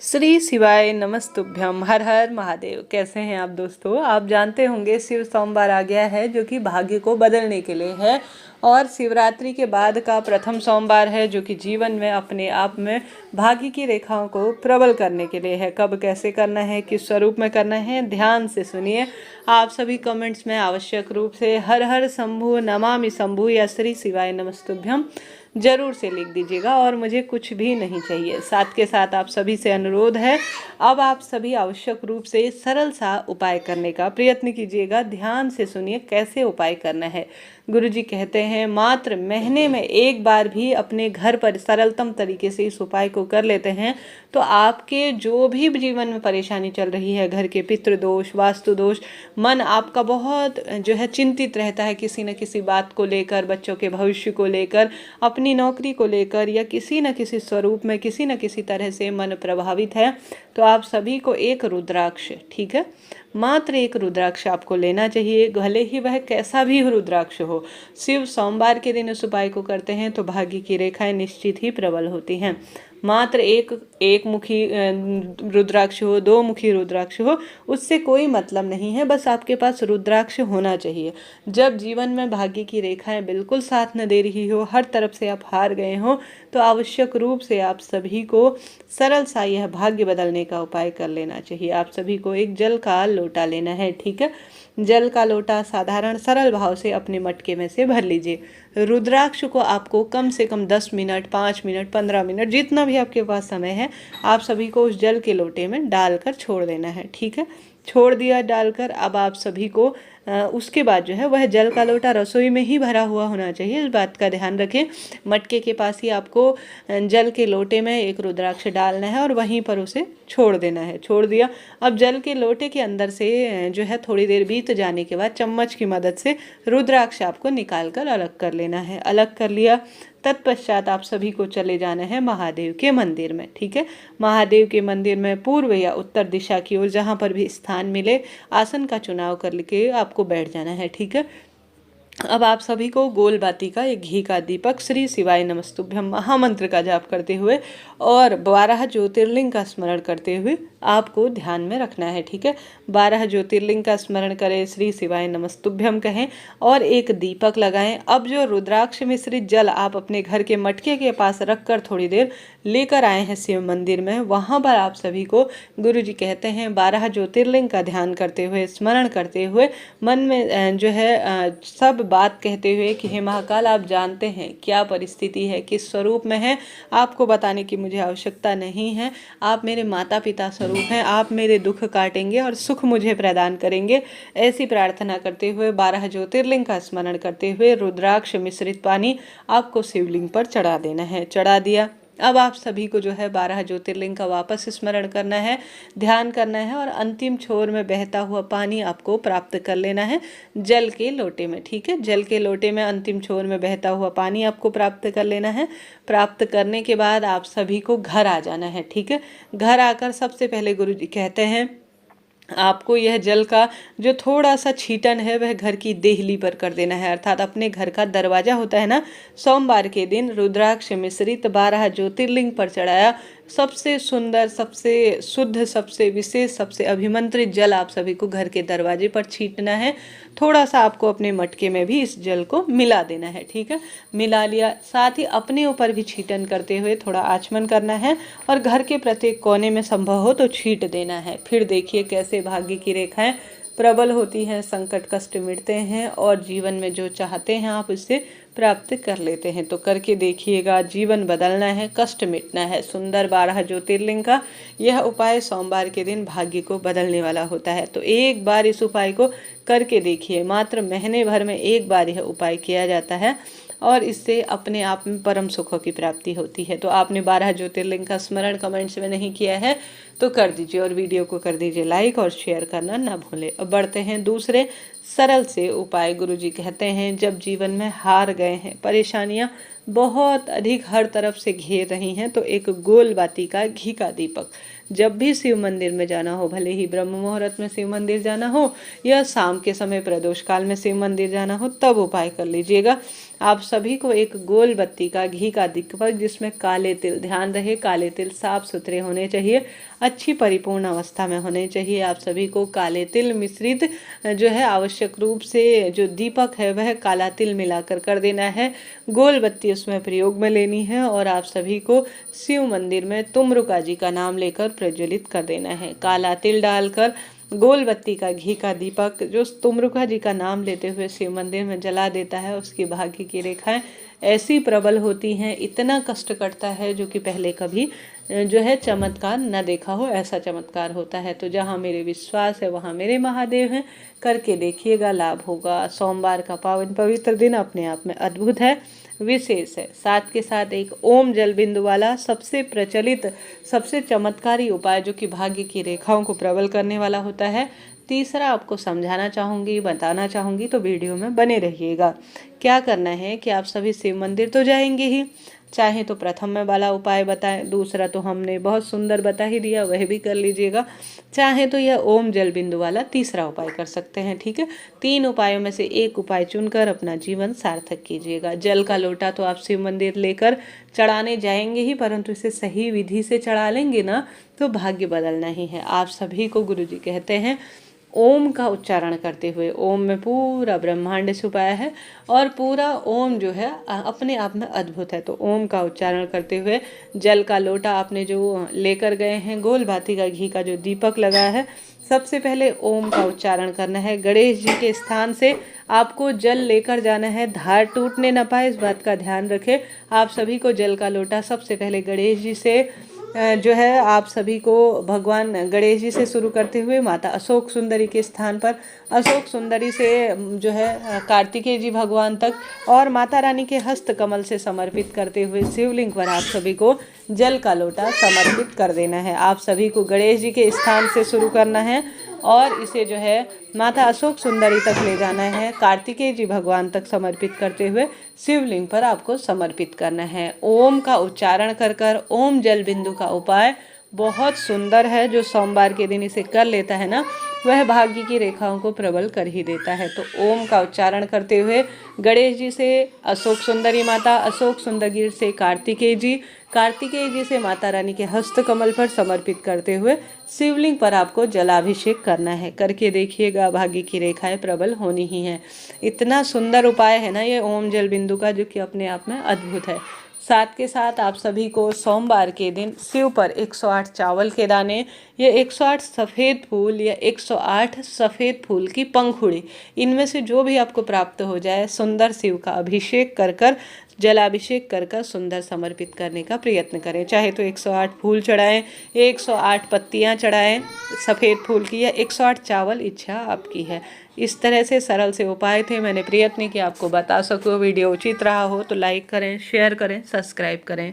श्री शिवाय नमस्तुभ्यम। हर हर महादेव। कैसे हैं आप दोस्तों? आप जानते होंगे शिव सोमवार आ गया है जो कि भाग्य को बदलने के लिए है और शिवरात्रि के बाद का प्रथम सोमवार है जो कि जीवन में अपने आप में भाग्य की रेखाओं को प्रबल करने के लिए है। कब कैसे करना है, किस स्वरूप में करना है, ध्यान से सुनिए। आप सभी कमेंट्स में आवश्यक रूप से हर हर शंभु, नमामि शंभु या श्री शिवाय नमस्तुभ्यम जरूर से लिख दीजिएगा और मुझे कुछ भी नहीं चाहिए। साथ के साथ आप सभी से अनुरोध है, अब आप सभी आवश्यक रूप से सरल सा उपाय करने का प्रयत्न कीजिएगा। ध्यान से सुनिए कैसे उपाय करना है। गुरुजी कहते हैं मात्र महीने में एक बार भी अपने घर पर सरलतम तरीके से इस उपाय को कर लेते हैं तो आपके जो भी जीवन में परेशानी चल रही है, घर के पितृदोष, वास्तु दोष, मन आपका बहुत जो है चिंतित रहता है किसी न किसी बात को लेकर, बच्चों के भविष्य को लेकर, अपनी नौकरी को लेकर, या किसी न किसी स्वरूप में किसी न किसी तरह से मन प्रभावित है, तो आप सभी को एक रुद्राक्ष, ठीक है, मात्र एक रुद्राक्ष आपको लेना चाहिए। भले ही वह कैसा भी रुद्राक्ष हो, शिव सोमवार के दिन इस उपाय को करते हैं तो भाग्य की रेखाएं निश्चित ही प्रबल होती हैं। मात्र एक मुखी रुद्राक्ष हो, दो मुखी रुद्राक्ष हो, उससे कोई मतलब नहीं है, बस आपके पास रुद्राक्ष होना चाहिए। जब जीवन में भाग्य की रेखाएं बिल्कुल साथ न दे रही हो, हर तरफ से आप हार गए हो, तो आवश्यक रूप से आप सभी को सरल सा यह भाग्य बदलने का उपाय कर लेना चाहिए। आप सभी को एक जल का लोटा लेना है, ठीक है। जल का लोटा साधारण सरल भाव से अपने मटके में से भर लीजिए। रुद्राक्ष को आपको कम से कम 10 मिनट, 5 मिनट, 15 मिनट, जितना भी आपके पास समय है, आप सभी को उस जल के लोटे में डालकर छोड़ देना है, ठीक है। छोड़ दिया डालकर, अब आप सभी को उसके बाद जो है वह जल का लोटा रसोई में ही भरा हुआ होना चाहिए, इस बात का ध्यान रखें। मटके के पास ही आपको जल के लोटे में एक रुद्राक्ष डालना है और वहीं पर उसे छोड़ देना है। छोड़ दिया, अब जल के लोटे के अंदर से जो है थोड़ी देर बीत जाने के बाद चम्मच की मदद से रुद्राक्ष आपको निकाल कर अलग कर लेना है। अलग कर लिया, तत्पश्चात आप सभी को चले जाना है महादेव के मंदिर में, ठीक है। महादेव के मंदिर में पूर्व या उत्तर दिशा की ओर जहाँ पर भी स्थान मिले, आसन का चुनाव करके आपको बैठ जाना है, ठीक है। अब आप सभी को गोल बाती का एक घी का दीपक श्री शिवाय नमस्तुभ्यम महामंत्र का जाप करते हुए और 12 ज्योतिर्लिंग का स्मरण करते हुए आपको ध्यान में रखना है, ठीक है। 12 ज्योतिर्लिंग का स्मरण करें, श्री शिवाय नमस्तुभ्यम कहें और एक दीपक लगाएं। अब जो रुद्राक्ष मिश्रित जल आप अपने घर के मटके के पास रखकर थोड़ी देर लेकर आए हैं शिव मंदिर में, वहाँ पर आप सभी को गुरुजी कहते हैं 12 ज्योतिर्लिंग का ध्यान करते हुए, स्मरण करते हुए, मन में जो है सब बात कहते हुए कि हे महाकाल, आप जानते हैं क्या परिस्थिति है, किस स्वरूप में है, आपको बताने की मुझे आवश्यकता नहीं है। आप मेरे माता पिता स्वरूप हैं, आप मेरे दुख काटेंगे और सुख मुझे प्रदान करेंगे। ऐसी प्रार्थना करते हुए 12 ज्योतिर्लिंग का स्मरण करते हुए रुद्राक्ष मिश्रित पानी आपको शिवलिंग पर चढ़ा देना है। चढ़ा दिया, अब आप सभी को जो है 12 ज्योतिर्लिंग का वापस स्मरण करना है, ध्यान करना है और अंतिम छोर में बहता हुआ पानी आपको प्राप्त कर लेना है जल के लोटे में, ठीक है। जल के लोटे में अंतिम छोर में बहता हुआ पानी आपको प्राप्त कर लेना है। प्राप्त करने के बाद आप सभी को घर आ जाना है, ठीक है। घर आकर सबसे पहले गुरुजी कहते हैं आपको यह जल का जो थोड़ा सा छींटन है वह घर की देहली पर कर देना है, अर्थात अपने घर का दरवाजा होता है ना, सोमवार के दिन रुद्राक्ष मिश्रित 12 ज्योतिर्लिंग पर चढ़ाया सबसे सुंदर, सबसे शुद्ध, सबसे विशेष, सबसे अभिमंत्रित जल आप सभी को घर के दरवाजे पर छींटना है। थोड़ा सा आपको अपने मटके में भी इस जल को मिला देना है, ठीक है। मिला लिया, साथ ही अपने ऊपर भी छींटन करते हुए थोड़ा आचमन करना है और घर के प्रत्येक कोने में संभव हो तो छींट देना है। फिर देखिए कैसे भाग्य की रेखाएं प्रबल होती हैं, संकट कष्ट मिटते हैं और जीवन में जो चाहते हैं आप उससे प्राप्त कर लेते हैं। तो करके देखिएगा, जीवन बदलना है, कष्ट मिटना है। सुंदर 12 ज्योतिर्लिंग का यह उपाय सोमवार के दिन भाग्य को बदलने वाला होता है। तो एक बार इस उपाय को करके देखिए, मात्र महीने भर में एक बार यह उपाय किया जाता है और इससे अपने आप में परम सुखों की प्राप्ति होती है। तो आपने 12 ज्योतिर्लिंग का स्मरण कमेंट्स में नहीं किया है तो कर दीजिए और वीडियो को कर दीजिए लाइक और शेयर करना ना भूलें। अब बढ़ते हैं दूसरे सरल से उपाय। गुरुजी कहते हैं जब जीवन में हार गए हैं, परेशानियां बहुत अधिक हर तरफ से घेर रही हैं, तो एक गोल बाती का घी का दीपक जब भी शिव मंदिर में जाना हो, भले ही ब्रह्म मुहूर्त में शिव मंदिर जाना हो या शाम के समय प्रदोष काल में शिव मंदिर जाना हो, तब उपाय कर लीजिएगा। आप सभी को एक गोल बत्ती का घी का दीपक जिसमें काले तिल, ध्यान रहे काले तिल साफ सुथरे होने चाहिए, अच्छी परिपूर्ण अवस्था में होने चाहिए। आप सभी को काले तिल मिश्रित जो है आवश्यक रूप से जो दीपक है वह काला तिल मिलाकर कर देना है। गोल बत्ती उसमें प्रयोग में लेनी है और आप सभी को शिव मंदिर में तुम्रुका जी का नाम लेकर प्रज्वलित कर देना है। काला तिल डालकर गोल बत्ती का घी का दीपक जो तुम्रुका जी का नाम लेते हुए शिव मंदिर में जला देता है, उसकी भाग्य की रेखाएं ऐसी प्रबल होती हैं, इतना कष्ट करता है जो कि पहले कभी जो है चमत्कार न देखा हो, ऐसा चमत्कार होता है। तो जहाँ मेरे विश्वास है वहाँ मेरे महादेव हैं, करके देखिएगा, लाभ होगा। सोमवार का पावन पवित्र दिन अपने आप में अद्भुत है, विशेष है। साथ के साथ एक ओम जल बिंदु वाला सबसे प्रचलित सबसे चमत्कारी उपाय जो कि भाग्य की रेखाओं को प्रबल करने वाला होता है, तीसरा आपको समझाना चाहूँगी, बताना चाहूँगी, तो वीडियो में बने रहिएगा। क्या करना है कि आप सभी शिव मंदिर तो जाएंगे ही, चाहे तो प्रथम में वाला उपाय बताएं, दूसरा तो हमने बहुत सुंदर बता ही दिया, वह भी कर लीजिएगा। चाहे तो यह ओम जल बिंदु वाला तीसरा उपाय कर सकते हैं, ठीक है। 3 उपायों में से एक उपाय चुनकर अपना जीवन सार्थक कीजिएगा। जल का लोटा तो आप शिव मंदिर लेकर चढ़ाने जाएंगे ही, परंतु इसे सही विधि से चढ़ा लेंगे ना तो भाग्य बदलना ही है। आप सभी को गुरुजी कहते हैं ओम का उच्चारण करते हुए, ओम में पूरा ब्रह्मांड छुपाया है और पूरा ओम जो है अपने आप में अद्भुत है। तो ओम का उच्चारण करते हुए जल का लोटा आपने जो लेकर गए हैं, गोल भाती का घी का जो दीपक लगा है, सबसे पहले ओम का उच्चारण करना है। गणेश जी के स्थान से आपको जल लेकर जाना है, धार टूटने न पाए, इस बात का ध्यान रखें। आप सभी को जल का लोटा सबसे पहले गणेश जी से जो है आप सभी को भगवान गणेश जी से शुरू करते हुए माता अशोक सुंदरी के स्थान पर, अशोक सुंदरी से जो है कार्तिकेय जी भगवान तक और माता रानी के हस्त कमल से समर्पित करते हुए शिवलिंग पर आप सभी को जल का लोटा समर्पित कर देना है। आप सभी को गणेश जी के स्थान से शुरू करना है और इसे जो है माता अशोक सुंदरी तक ले जाना है, कार्तिकेय जी भगवान तक समर्पित करते हुए शिवलिंग पर आपको समर्पित करना है। ओम का उच्चारण कर कर ओम जल बिंदु का उपाय बहुत सुंदर है। जो सोमवार के दिन इसे कर लेता है ना, वह भाग्य की रेखाओं को प्रबल कर ही देता है। तो ओम का उच्चारण करते हुए गणेश जी से अशोक सुंदरी माता, अशोक सुंदरी से कार्तिकेय जी, कार्तिकेय जी से माता रानी के हस्त कमल पर समर्पित करते हुए शिवलिंग पर आपको जलाभिषेक करना है। करके देखिएगा, भाग्य की रेखाएं प्रबल होनी ही हैं। इतना सुंदर उपाय है ना ये ओम जल बिंदु का, जो कि अपने आप में अद्भुत है। साथ के साथ आप सभी को सोमवार के दिन शिव पर 108 चावल के दाने या 108 सफ़ेद फूल या 108 सफ़ेद फूल की पंखुड़ी, इनमें से जो भी आपको प्राप्त हो जाए, सुंदर शिव का अभिषेक कर कर, जलाभिषेक कर कर सुंदर समर्पित करने का प्रयत्न करें। चाहे तो 108 फूल चढ़ाएं, 108 पत्तियां चढ़ाएं सफ़ेद फूल की, या 108 चावल, इच्छा आपकी है। इस तरह से सरल से उपाय थे, मैंने प्रयत्न किया आपको बता सकूँ। वीडियो उचित रहा हो तो लाइक करें, शेयर करें, सब्सक्राइब करें।